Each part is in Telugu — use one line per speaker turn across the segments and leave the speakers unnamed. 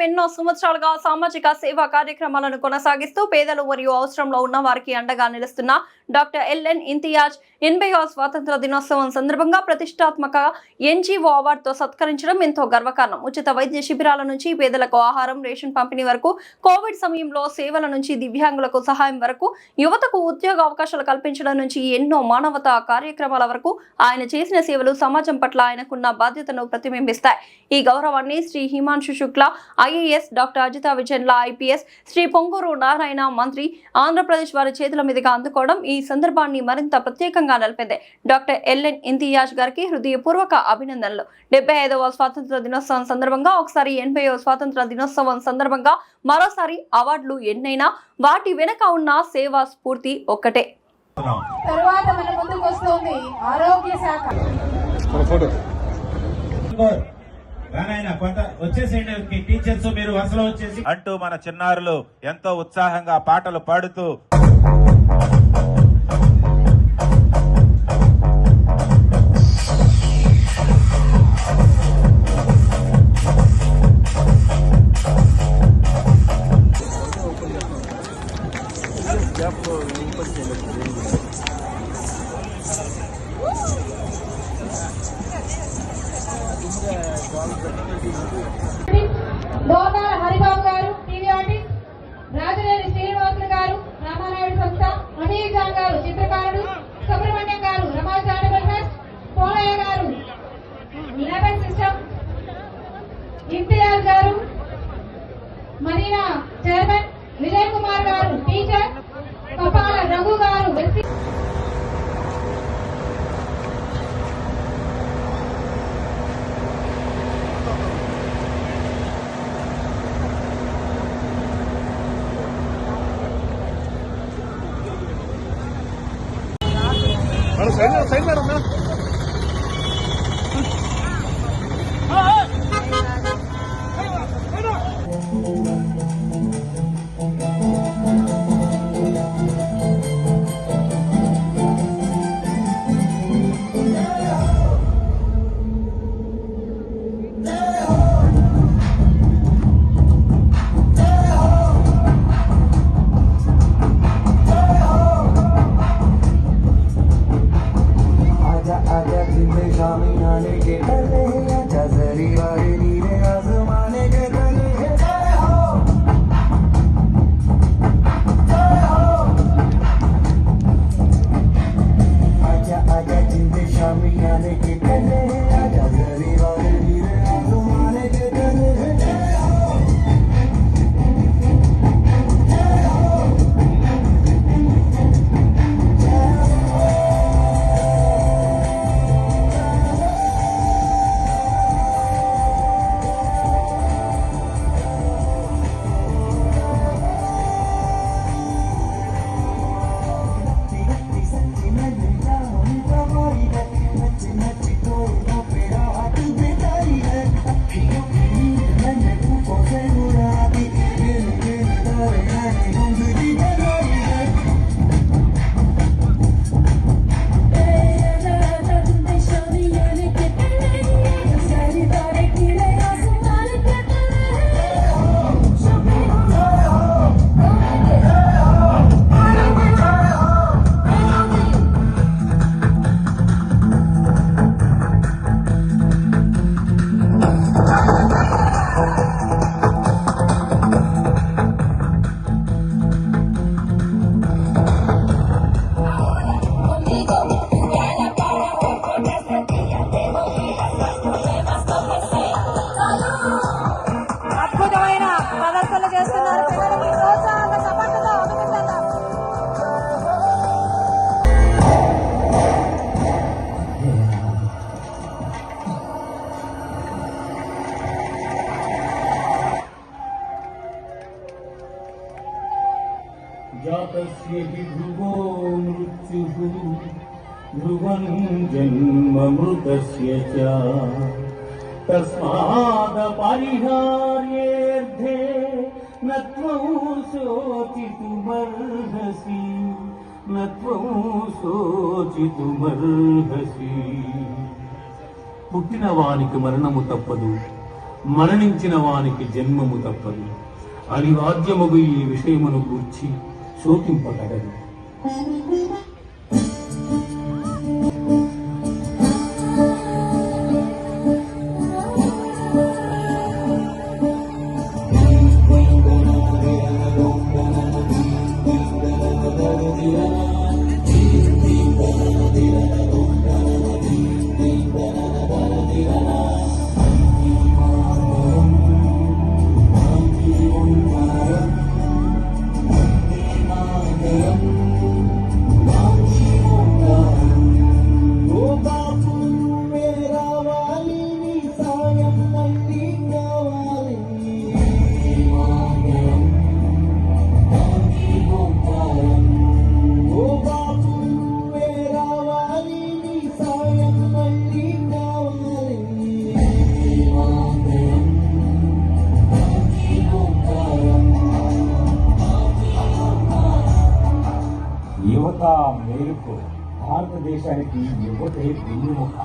ఎన్నో సంవత్సరాలుగా సామాజిక సేవా కార్యక్రమాలను కొనసాగిస్తూ పేదలు మరియు అవసరంలో ఉన్న వారికి అండగా నిలుస్తున్న డాక్టర్ ఎల్ఎన్ ఇంతియాజ్ 80వ స్వాతంత్ర దినోత్సవం సందర్భంగా ప్రతిష్టాత్మక ఎన్జీఓ అవార్డుతో సత్కరించడం ఎంతో గర్వకారణం. ఉచిత వైద్య శిబిరాల నుంచి పేదలకు ఆహారం, రేషన్ పంపిణీ వరకు, కోవిడ్ సమయంలో సేవల నుంచి దివ్యాంగులకు సహాయం వరకు, యువతకు ఉద్యోగ అవకాశాలు కల్పించడం నుంచి ఎన్నో మానవతా కార్యక్రమాల వరకు ఆయన చేసిన సేవలు సమాజం పట్ల ఆయనకున్న బాధ్యతను ప్రతిబింబిస్తాయి. ఈ గౌరవాన్ని శ్రీ హిమాంశు శుక్ల ఐఏఎస్, డాక్టర్ అజితా విజయన్ల ఐపీఎస్, శ్రీ పొంగూరు నారాయణ మంత్రి ఆంధ్రప్రదేశ్ వారి చేతుల మీదుగా అందుకోవడం ఈ సందర్భాన్ని మరింత ప్రత్యేకంగా నిలిపింది. డాక్టర్ ఎల్ఎన్ ఇంతియాజ్ గారికి హృదయపూర్వక అభినందనలు. 75వ స్వాతంత్ర దినోత్సవం సందర్భంగా ఒకసారి, 80వ స్వాతంత్ర దినోత్సవం సందర్భంగా మరోసారి అవార్డులు ఎన్నైనా వాటి వెనక ఉన్న సేవా స్ఫూర్తి ఒక్కటే.
తర్వాత మన ముందుకు వస్తుంది ఆరోగ్య శాఖ.
టీచర్స్ మీరు వరుసలో వచ్చేసి అంటూ మన చిన్నారులు ఎంతో ఉత్సాహంగా పాటలు పాడుతూ
డోనాల హరిబాబు గారు, టీవీ ఆర్టిస్ట్, రాజనేని శ్రీనివాసులు గారు, రామానాయుడు సంస్థ, మహీజాన్ గారు చిత్రకారుడు, సుబ్రహ్మణ్యం గారు రమా చారిటబుల్ ట్రస్ట్, పోలయ్య గారు లెవెన్ సిస్టమ్, ఇంతియాజ్ గారు మదీనా చైర్మన్, విజయ్ కుమార్ గారు టీచర్, కపాల రఘు గారు వ్యక్తి.
సైడ్ మేడం
जातस्य हि ध्रुवो मृत्युः ध्रुवं जन्ममृतस्य च तस्मादपरिहार्येऽर्थे न त्वं शोचितुमर्हसि न त्वं शोचितुमर्हसि పుట్టిన వానికి మరణము తప్పదు, మరణించిన వానికి జన్మము తప్పదు. అనివాద్యముగు ఈ విషయమును గూర్చి శోకింపగలదు.
యువత మేలుకు భారతదేశానికి యువతే వెన్నుముక.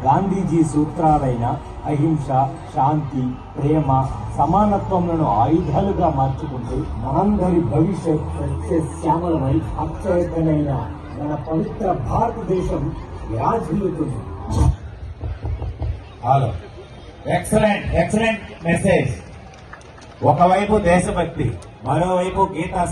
గాంధీజీ సూత్రాలైన అహింస, శాంతి, ప్రేమ, సమానత్వములను ఆయుధాలుగా మార్చుకుంటూ మనందరి భవిష్యత్ సస్యశ్యామలమై అక్షయకమైన మన పవిత్ర భారతదేశం విరాజిల్లుతుంది.
Hello, excellent message. ఒకవైపు దేశభక్తి, మరోవైపు గీతా